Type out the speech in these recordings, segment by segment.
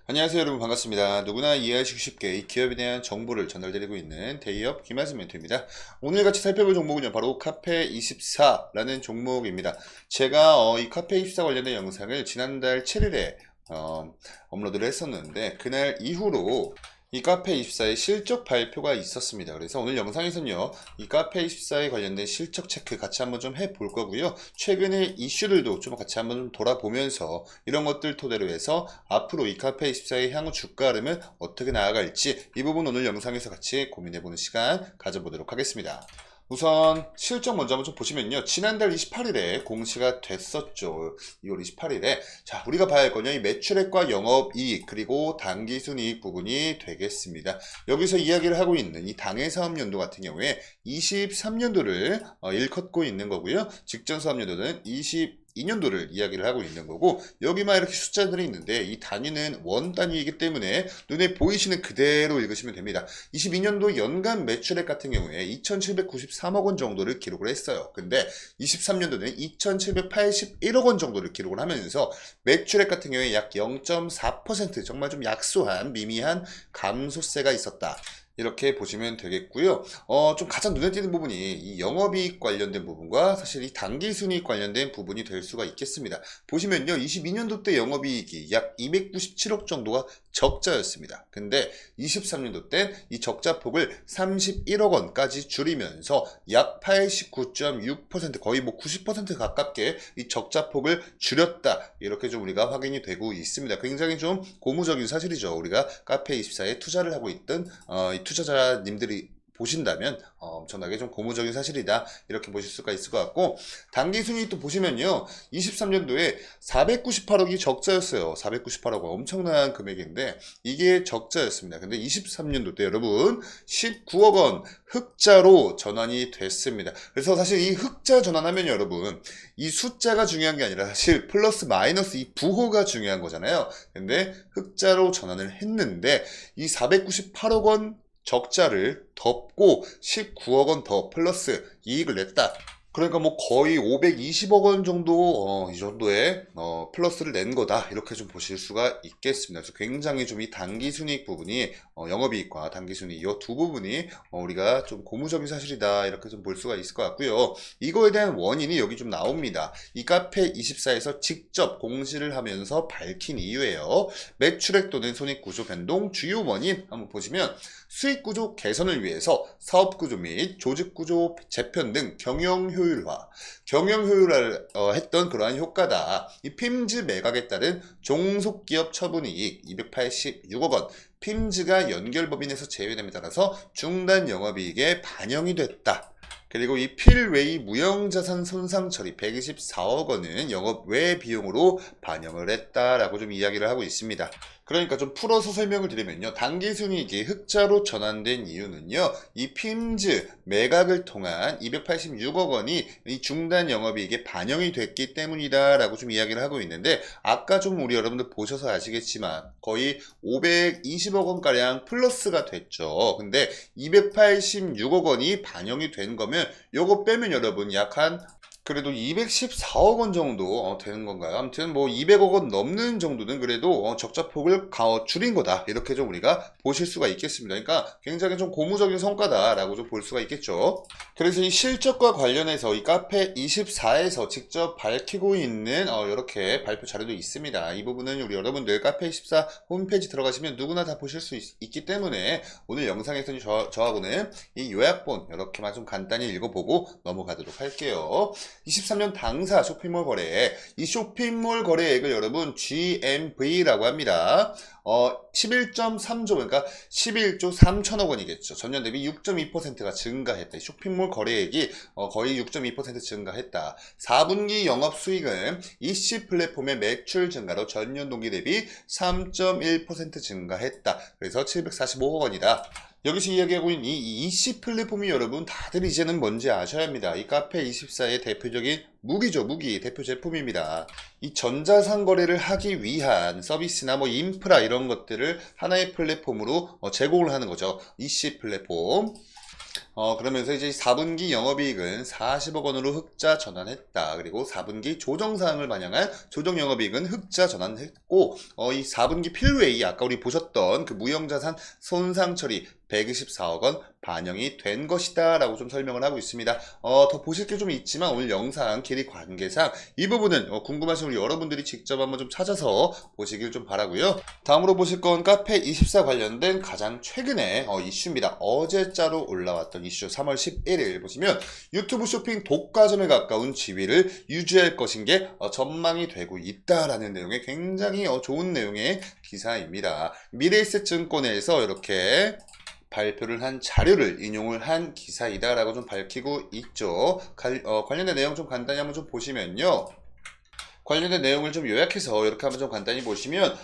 안녕하세요 여러분, 반갑습니다. 누구나 이해하시기 쉽게 이 기업에 대한 정보를 전달드리고 있는 대기업 김한승 멘토입니다. 오늘 같이 살펴볼 종목은요, 바로 카페24라는 종목입니다. 제가 이 카페24 관련된 영상을 지난달 7일에 업로드를 했었는데, 그날 이후로 이 카페24의 실적 발표가 있었습니다. 그래서 오늘 영상에서는요, 이 카페24에 관련된 실적 체크 같이 한번 좀 해볼 거고요. 최근의 이슈들도 좀 같이 한번 좀 돌아보면서 이런 것들 토대로 해서 앞으로 이 카페24의 향후 주가 흐름은 어떻게 나아갈지, 이 부분 오늘 영상에서 같이 고민해보는 시간 가져보도록 하겠습니다. 우선 실적 먼저 한번 좀 보시면요, 지난달 28일에 공시가 됐었죠. 2월 28일에. 자, 우리가 봐야 할 건요, 이 매출액과 영업이익 그리고 당기순이익 부분이 되겠습니다. 여기서 이야기를 하고 있는 이 당해사업연도 같은 경우에 23년도를 일컫고 있는 거고요. 직전사업연도는 22년도를 이야기를 하고 있는 거고, 여기만 이렇게 숫자들이 있는데 이 단위는 원 단위이기 때문에 눈에 보이시는 그대로 읽으시면 됩니다. 22년도 연간 매출액 같은 경우에 2,793억 원 정도를 기록을 했어요. 근데 23년도는 2,781억 원 정도를 기록을 하면서 매출액 같은 경우에 약 0.4% 정말 좀 약소한 미미한 감소세가 있었다, 이렇게 보시면 되겠고요. 좀 가장 눈에 띄는 부분이 이 영업이익 관련된 부분과 사실 이 당기순이익 관련된 부분이 될 수가 있겠습니다. 보시면요, 22년도 때 영업이익이 약 297억 정도가 적자였습니다. 근데 23년도 때 이 적자폭을 31억 원까지 줄이면서 약 89.6%, 거의 뭐 90% 가깝게 이 적자폭을 줄였다, 이렇게 좀 우리가 확인이 되고 있습니다. 굉장히 좀 고무적인 사실이죠. 우리가 카페24에 투자를 하고 있던 이 투자자님들이 보신다면 엄청나게 좀 고무적인 사실이다, 이렇게 보실 수가 있을 것 같고, 당기순이익도 보시면요, 23년도에 498억이 적자였어요. 498억 원, 엄청난 금액인데 이게 적자였습니다. 근데 23년도 때 여러분 19억 원 흑자로 전환이 됐습니다. 그래서 사실 이 흑자 전환하면 여러분, 이 숫자가 중요한 게 아니라 사실 플러스 마이너스 이 부호가 중요한 거잖아요. 근데 흑자로 전환을 했는데 이 498억 원 적자를 덮고 19억 원 더 플러스 이익을 냈다. 그러니까 뭐 거의 520억 원 정도, 이 정도의 플러스를 낸 거다, 이렇게 좀 보실 수가 있겠습니다. 그래서 굉장히 좀 이 당기순이익 부분이, 영업이익과 당기순이익 이 두 부분이 우리가 좀 고무적인 사실이다, 이렇게 좀 볼 수가 있을 것 같고요. 이거에 대한 원인이 여기 좀 나옵니다. 이 카페24에서 직접 공시를 하면서 밝힌 이유예요. 매출액 또는 손익구조 변동 주요 원인 한번 보시면, 수익구조 개선을 위해서 사업구조 및 조직구조 재편 등 경영효율화를 했던 그러한 효과다. 이 핌즈 매각에 따른 종속기업 처분이익 286억 원, 핌즈가 연결법인에서 제외됨에 따라서 중단 영업이익에 반영이 됐다. 그리고 이 필웨이 무형자산 손상 처리 124억 원은 영업 외 비용으로 반영을 했다라고 좀 이야기를 하고 있습니다. 그러니까 좀 풀어서 설명을 드리면요, 당기순이익이 흑자로 전환된 이유는요, 이 핌즈 매각을 통한 286억 원이 이 중단 영업이익에 반영이 됐기 때문이다 라고 좀 이야기를 하고 있는데, 아까 좀 우리 여러분들 보셔서 아시겠지만 거의 520억 원가량 플러스가 됐죠. 근데 286억 원이 반영이 된 거면 요거 빼면 여러분 약 한 그래도 214억 원 정도 되는 건가요? 아무튼 뭐 200억 원 넘는 정도는 그래도 적자폭을 줄인 거다, 이렇게 좀 우리가 보실 수가 있겠습니다. 그러니까 굉장히 좀 고무적인 성과다라고 좀 볼 수가 있겠죠. 그래서 이 실적과 관련해서 이 카페24에서 직접 밝히고 있는 이렇게 발표 자료도 있습니다. 이 부분은 우리 여러분들 카페24 홈페이지 들어가시면 누구나 다 보실 수 있기 때문에 오늘 영상에서는 저하고는 이 요약본 이렇게만 좀 간단히 읽어보고 넘어가도록 할게요. 23년 당사 쇼핑몰 거래액, 이 쇼핑몰 거래액을 여러분 GMV라고 합니다. 11.3조, 그러니까 11조 3천억 원이겠죠. 전년 대비 6.2%가 증가했다. 쇼핑몰 거래액이 거의 6.2% 증가했다. 4분기 영업수익은 EC 플랫폼의 매출 증가로 전년 동기 대비 3.1% 증가했다. 그래서 745억 원이다. 여기서 이야기하고 있는 이 EC 플랫폼이 여러분 다들 이제는 뭔지 아셔야 합니다. 이 카페24의 대표적인 무기죠. 무기 대표 제품입니다. 이 전자상거래를 하기 위한 서비스나 뭐 인프라 이런 것들을 하나의 플랫폼으로 제공을 하는 거죠. EC 플랫폼. 그러면서 이제 4분기 영업이익은 40억 원으로 흑자 전환했다. 그리고 4분기 조정사항을 반영한 조정 영업이익은 흑자 전환했고, 이 4분기 필웨이, 아까 우리 보셨던 그 무형자산 손상 처리 124억 원 반영이 된 것이다 라고 좀 설명을 하고 있습니다. 더 보실 게 좀 있지만 오늘 영상 길이 관계상 이 부분은 궁금하신 우리 여러분들이 직접 한번 좀 찾아서 보시길 좀 바라고요. 다음으로 보실 건 카페24 관련된 가장 최근의 이슈입니다. 어제자로 올라왔던 이슈 3월 11일 보시면 유튜브 쇼핑 독과점에 가까운 지위를 유지할 것인 게 전망이 되고 있다라는 내용의 굉장히 좋은 내용의 기사입니다. 미래에셋증권에서 이렇게 발표를 한 자료를 인용을 한 기사이다라고 좀 밝히고 있죠. 관련된 내용 좀 간단히 한번 좀 보시면요. 관련된 내용을 좀 요약해서 이렇게 한번 좀 간단히 보시면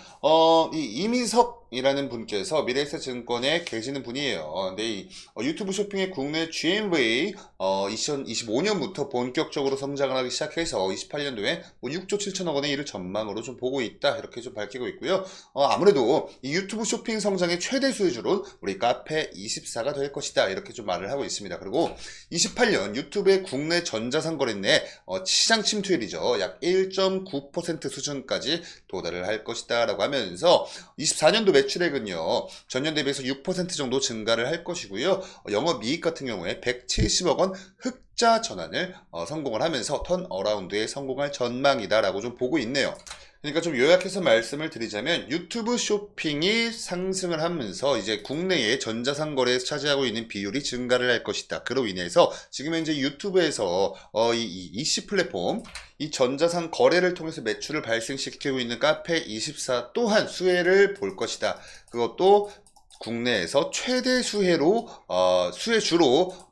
이 이민석이라는 분께서 미래에셋증권에 계시는 분이에요. 근데 이 유튜브 쇼핑의 국내 GMV 2025년부터 본격적으로 성장을 하기 시작해서 28년도에 뭐 6조 7천억 원의 일을 전망으로 좀 보고 있다 이렇게 좀 밝히고 있고요. 아무래도 이 유튜브 쇼핑 성장의 최대 수혜주는 우리 카페24가 될 것이다 이렇게 좀 말을 하고 있습니다. 그리고 28년 유튜브의 국내 전자상 거래 내 시장 침투율이죠. 약 1.9% 수준까지 도달을 할 것이다 라고 하면서 24년도 매출액은요 전년 대비해서 6% 정도 증가를 할 것이고요. 영업이익 같은 경우에 170억 원 흑자 전환을 성공을 하면서 턴어라운드에 성공할 전망이다 라고 좀 보고 있네요. 그러니까 좀 요약해서 말씀을 드리자면 유튜브 쇼핑이 상승을 하면서 이제 국내의 전자상 거래에서 차지하고 있는 비율이 증가를 할 것이다. 그로 인해서 지금 현재 유튜브에서 이 이씨 플랫폼 이 전자상 거래를 통해서 매출을 발생시키고 있는 카페24 또한 수혜를 볼 것이다. 그것도 국내에서 최대 수혜주로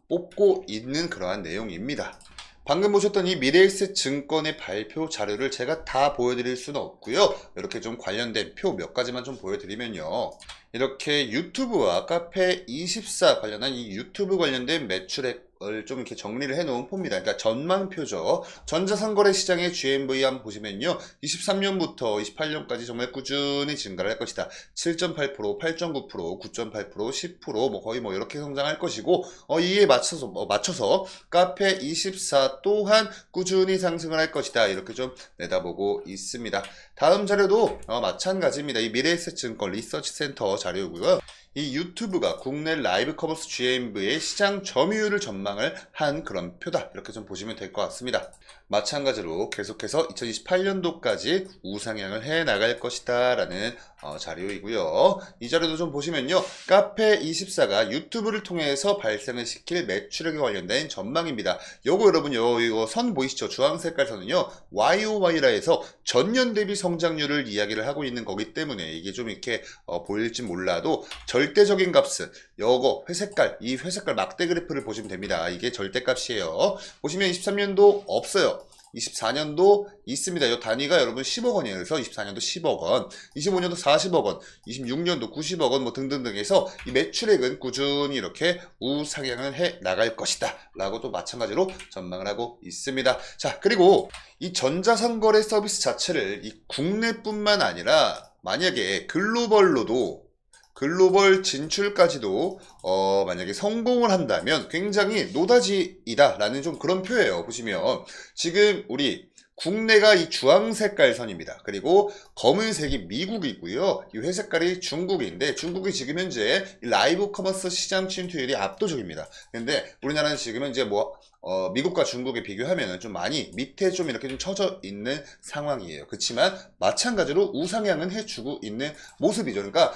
뽑고 있는 그러한 내용입니다. 방금 보셨던 이 미래에셋 증권의 발표 자료를 제가 다 보여드릴 수는 없고요. 이렇게 좀 관련된 표 몇 가지만 좀 보여드리면요. 이렇게 유튜브와 카페24 관련한 이 유튜브 관련된 매출액을 좀 이렇게 정리를 해놓은 표입니다. 그러니까 전망표죠. 전자상거래 시장의 GMV 한번 보시면요. 23년부터 28년까지 정말 꾸준히 증가를 할 것이다. 7.8%, 8.9%, 9.8%, 10%, 뭐 거의 뭐 이렇게 성장할 것이고, 이에 맞춰서 카페24 또한 꾸준히 상승을 할 것이다. 이렇게 좀 내다보고 있습니다. 다음 자료도 마찬가지입니다. 이 미래에셋증권 리서치 센터 자료고요. 이 유튜브가 국내 라이브 커머스 GMV의 시장 점유율을 전망을 한 그런 표다. 이렇게 좀 보시면 될 것 같습니다. 마찬가지로 계속해서 2028년도까지 우상향을 해 나갈 것이다 라는 자료이고요. 이 자료도 좀 보시면요. 카페24가 유튜브를 통해서 발생을 시킬 매출액에 관련된 전망입니다. 요거 여러분 이거 선 보이시죠? 주황 색깔 선은요. YOY라 해서 전년 대비 성장률을 이야기를 하고 있는 거기 때문에 이게 좀 이렇게 보일지 몰라도 절대적인 값은 요거 회색깔, 이 회색깔 막대 그래프를 보시면 됩니다. 이게 절대값이에요. 보시면 23년도 없어요. 24년도 있습니다. 이 단위가 여러분 10억 원이에요. 그래서 24년도 10억 원, 25년도 40억 원, 26년도 90억 원 뭐 등등등 해서 이 매출액은 꾸준히 이렇게 우상향을 해 나갈 것이다 라고 또 마찬가지로 전망을 하고 있습니다. 자, 그리고 이 전자상거래 서비스 자체를 이 국내뿐만 아니라 만약에 글로벌 진출까지도 만약에 성공을 한다면 굉장히 노다지이다 라는 좀 그런 표예요. 보시면 지금 우리 국내가 이 주황 색깔 선입니다. 그리고 검은색이 미국이고요. 이 회색깔이 중국인데 중국이 지금 현재 라이브 커머스 시장 침투율이 압도적입니다. 근데 우리나라는 지금 현재 미국과 중국에 비교하면 좀 많이 밑에 좀 이렇게 좀 처져 있는 상황이에요. 그렇지만 마찬가지로 우상향은 해주고 있는 모습이죠. 그러니까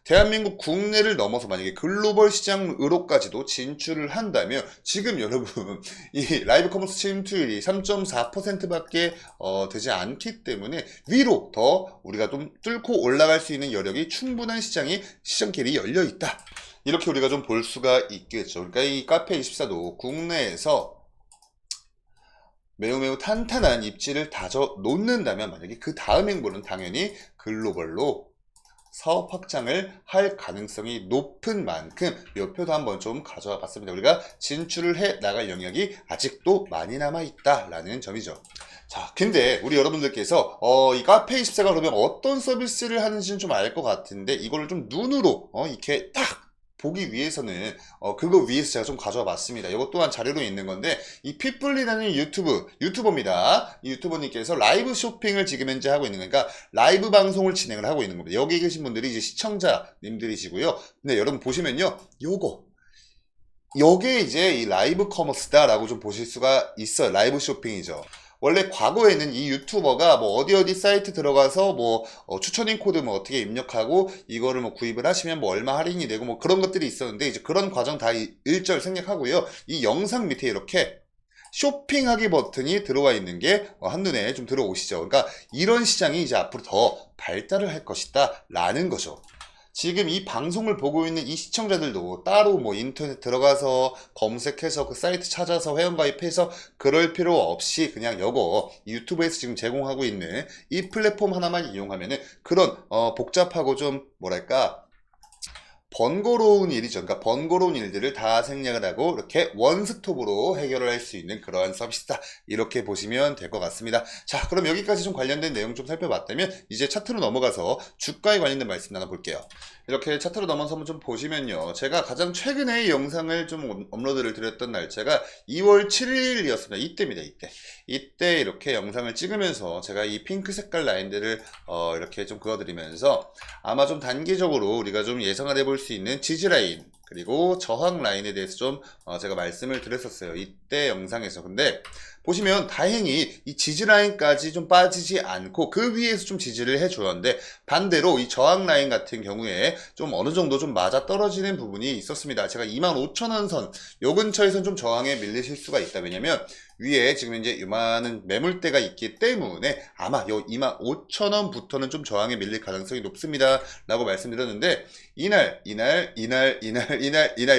대한민국 국내를 넘어서 만약에 글로벌 시장으로까지도 진출을 한다면 지금 여러분 이 라이브 커머스 침투율이 3.4%밖에 되지 않기 때문에 위로 더 우리가 좀 뚫고 올라갈 수 있는 여력이 충분한 시장길이 열려 있다. 이렇게 우리가 좀 볼 수가 있겠죠. 그러니까 이 카페24도 국내에서 매우 탄탄한 입지를 다져 놓는다면 만약에 그 다음 행보는 당연히 글로벌로 사업 확장을 할 가능성이 높은 만큼 몇 표도 한번 좀 가져와 봤습니다. 우리가 진출을 해 나갈 영역이 아직도 많이 남아 있다라는 점이죠. 자, 근데 우리 여러분들께서 이 카페24가 그러면 어떤 서비스를 하는지는 좀 알 것 같은데 이거를 좀 눈으로 이렇게 딱 보기 위해서는 그거 위에서 제가 좀 가져와 봤습니다. 이것 또한 자료로 있는 건데 이 피플리라는 유튜버입니다. 이 유튜버님께서 라이브 쇼핑을 지금 현재 하고 있는 거니까 라이브 방송을 진행을 하고 있는 겁니다. 여기 계신 분들이 이제 시청자님들이시고요. 근데 여러분 보시면요, 요게 이제 이 라이브 커머스다라고 좀 보실 수가 있어요. 라이브 쇼핑이죠. 원래 과거에는 이 유튜버가 뭐 어디 사이트 들어가서 뭐 추천인 코드 뭐 어떻게 입력하고 이거를 뭐 구입을 하시면 뭐 얼마 할인이 되고 뭐 그런 것들이 있었는데, 이제 그런 과정 다 일절 생략하고요. 이 영상 밑에 이렇게 쇼핑하기 버튼이 들어와 있는 게 한눈에 좀 들어오시죠. 그러니까 이런 시장이 이제 앞으로 더 발달을 할 것이다 라는 거죠. 지금 이 방송을 보고 있는 이 시청자들도 따로 뭐 인터넷 들어가서 검색해서 그 사이트 찾아서 회원가입해서 그럴 필요 없이 그냥 요거 유튜브에서 지금 제공하고 있는 이 플랫폼 하나만 이용하면은 그런 복잡하고 좀 뭐랄까 번거로운 일이죠. 그러니까 번거로운 일들을 다 생략을 하고 이렇게 원스톱으로 해결을 할 수 있는 그러한 서비스다, 이렇게 보시면 될 것 같습니다. 자, 그럼 여기까지 좀 관련된 내용 좀 살펴봤다면 이제 차트로 넘어가서 주가에 관련된 말씀 나눠볼게요. 이렇게 차트로 넘어서 한번 좀 보시면요, 제가 가장 최근에 이 영상을 좀 업로드를 드렸던 날짜가 2월 7일이었습니다. 이때입니다. 이때 이렇게 영상을 찍으면서 제가 이 핑크 색깔 라인들을 이렇게 좀 그어드리면서 아마 좀 단기적으로 우리가 좀 예상을 해볼 수 있는 지지 라인 그리고 저항 라인에 대해서 좀 제가 말씀을 드렸었어요. 이때 영상에서. 근데 보시면 다행히 이 지지 라인까지 좀 빠지지 않고 그 위에서 좀 지지를 해주었는데, 반대로 이 저항 라인 같은 경우에 좀 어느 정도 좀 맞아 떨어지는 부분이 있었습니다. 제가 25,000원 선 요 근처에선 좀 저항에 밀리실 수가 있다. 왜냐면 위에 지금 이제 요만한 매물대가 있기 때문에 아마 요 25,000원부터는 좀 저항에 밀릴 가능성이 높습니다 라고 말씀드렸는데, 이날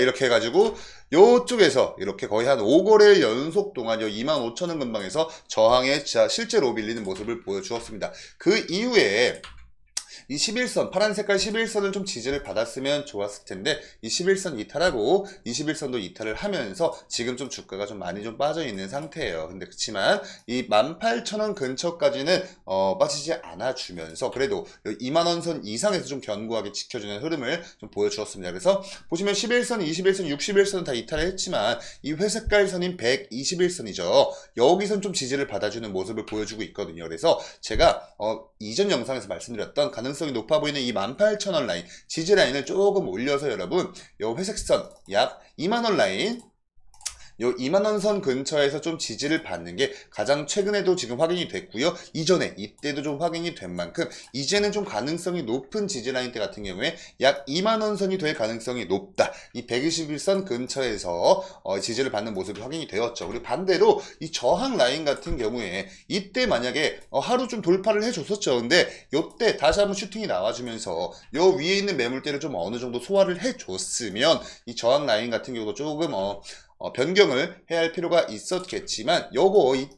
이렇게 해가지고 요쪽에서 이렇게 거의 한 5거래 연속 동안 요 25,000원 근방에서 저항에 실제로 밀리는 모습을 보여주었습니다. 그 이후에 이 11선, 파란 색깔 11선을 좀 지지를 받았으면 좋았을 텐데, 이 11선 이탈하고 21선도 이탈을 하면서 지금 좀 주가가 좀 많이 좀 빠져 있는 상태예요. 근데 그치만 이 18,000원 근처까지는 빠지지 않아 주면서 그래도 2만원 선 이상에서 좀 견고하게 지켜주는 흐름을 좀 보여주었습니다. 그래서 보시면 11선, 21선, 61선은 다 이탈을 했지만 이 회색깔 선인 121선이죠. 여기선 좀 지지를 받아주는 모습을 보여주고 있거든요. 그래서 제가 이전 영상에서 말씀드렸던 가능성이 높아 보이는 이 18,000원 라인, 지지 라인을 조금 올려서 여러분 요 회색선 약 2만원 라인, 요 2만원 선 근처에서 좀 지지를 받는 게 가장 최근에도 지금 확인이 됐고요. 이때도 좀 확인이 된 만큼 이제는 좀 가능성이 높은 지지 라인대 같은 경우에 약 2만원 선이 될 가능성이 높다. 이 121선 근처에서 지지를 받는 모습이 확인이 되었죠. 그리고 반대로 이 저항 라인 같은 경우에 이때 만약에 하루 좀 돌파를 해줬었죠. 근데 요때 다시 한번 슈팅이 나와주면서 요 위에 있는 매물대를 좀 어느 정도 소화를 해줬으면 이 저항 라인 같은 경우도 조금 변경을 해야 할 필요가 있었겠지만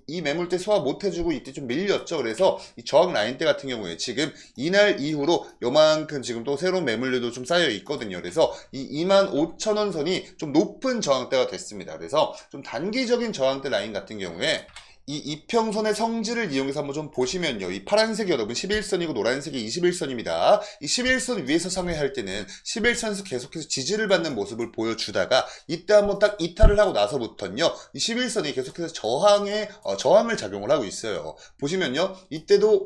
이 매물대 소화 못해주고 이때 좀 밀렸죠. 그래서 이 저항 라인대 같은 경우에 지금 이날 이후로 요만큼 지금 또 새로운 매물들도 좀 쌓여 있거든요. 그래서 이 25,000원 선이 좀 높은 저항대가 됐습니다. 그래서 좀 단기적인 저항대 라인 같은 경우에 이 이평선의 성질을 이용해서 한번 좀 보시면요, 이 파란색이 여러분 11선이고 노란색이 21선입니다. 이 11선 위에서 상회할 때는 11선에서 계속해서 지지를 받는 모습을 보여주다가 이때 한번 딱 이탈을 하고 나서부터는요, 이 11선이 계속해서 저항을 작용을 하고 있어요. 보시면요, 이때도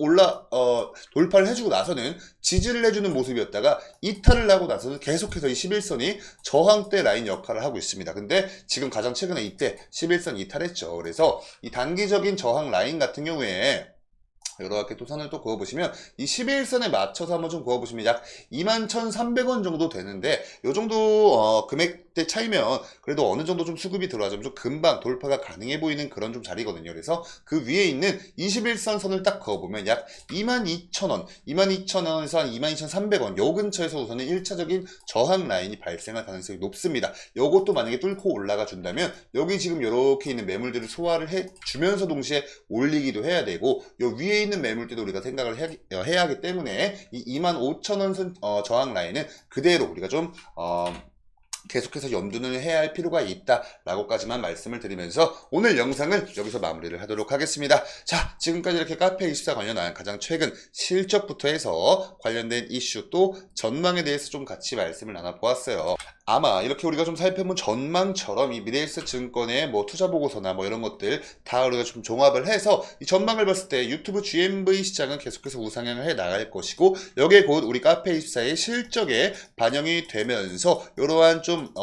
돌파를 해주고 나서는 지지를 해주는 모습이었다가 이탈을 하고 나서는 계속해서 이 11선이 저항대 라인 역할을 하고 있습니다. 근데 지금 가장 최근에 이때 11선 이탈했죠. 그래서 이 단기적인 저항 라인 같은 경우에 이렇게 또 선을 또 그어보시면 이 11선에 맞춰서 한번 좀 그어보시면 약 21,300원 정도 되는데, 요 정도 금액대 차이면 그래도 어느 정도 좀 수급이 들어와주면 좀 금방 돌파가 가능해 보이는 그런 좀 자리거든요. 그래서 그 위에 있는 21선 선을 딱 그어보면 약 22,000원, 22,000원에서 한 22,300원 요 근처에서 우선은 1차적인 저항 라인이 발생할 가능성이 높습니다. 요것도 만약에 뚫고 올라가 준다면 여기 지금 이렇게 있는 매물들을 소화를 해주면서 동시에 올리기도 해야 되고, 요 위에 있는 매물대도 우리가 생각을 해야 하기 때문에 이 25,000원 선 저항 라인은 그대로 우리가 좀 계속해서 염두를 해야 할 필요가 있다라고까지만 말씀을 드리면서 오늘 영상을 여기서 마무리를 하도록 하겠습니다. 자, 지금까지 이렇게 카페24 관련한 가장 최근 실적부터 해서 관련된 이슈 또 전망에 대해서 좀 같이 말씀을 나눠보았어요. 아마 이렇게 우리가 좀 살펴본 전망처럼 이 미래에셋 증권의 뭐 투자 보고서나 뭐 이런 것들 다 우리가 좀 종합을 해서 이 전망을 봤을 때 유튜브 GMV 시장은 계속해서 우상향을 해 나갈 것이고, 여기에 곧 우리 카페24의 실적에 반영이 되면서 이러한 좀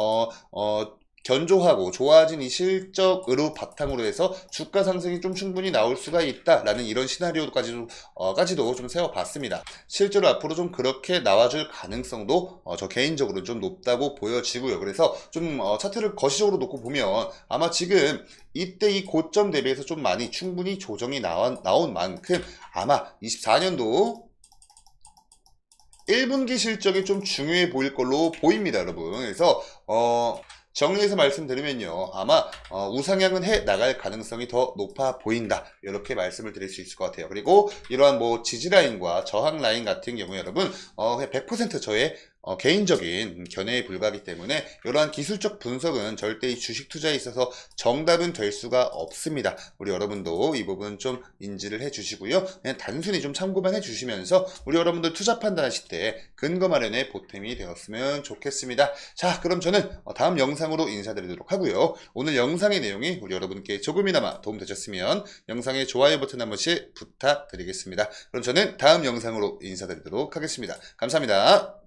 견조하고 좋아진 이 실적으로 바탕으로 해서 주가 상승이 좀 충분히 나올 수가 있다라는 이런 시나리오까지도 좀 세워봤습니다. 실제로 앞으로 좀 그렇게 나와줄 가능성도 저 개인적으로 좀 높다고 보여지고요. 그래서 좀 차트를 거시적으로 놓고 보면 아마 지금 이때 이 고점 대비해서 좀 많이 충분히 조정이 나온 만큼 아마 24년도 1분기 실적이 좀 중요해 보일 걸로 보입니다, 여러분. 그래서 정리해서 말씀드리면요, 아마 우상향은 해 나갈 가능성이 더 높아 보인다, 이렇게 말씀을 드릴 수 있을 것 같아요. 그리고 이러한 뭐 지지라인과 저항 라인 같은 경우에 여러분 100% 저의 개인적인 견해에 불과하기 때문에 이러한 기술적 분석은 절대 이 주식 투자에 있어서 정답은 될 수가 없습니다. 우리 여러분도 이 부분 좀 인지를 해주시고요. 그냥 단순히 좀 참고만 해주시면서 우리 여러분들 투자 판단하실 때 근거 마련에 보탬이 되었으면 좋겠습니다. 자, 그럼 저는 다음 영상으로 인사드리도록 하고요. 오늘 영상의 내용이 우리 여러분께 조금이나마 도움되셨으면 영상의 좋아요 버튼 한 번씩 부탁드리겠습니다. 그럼 저는 다음 영상으로 인사드리도록 하겠습니다. 감사합니다.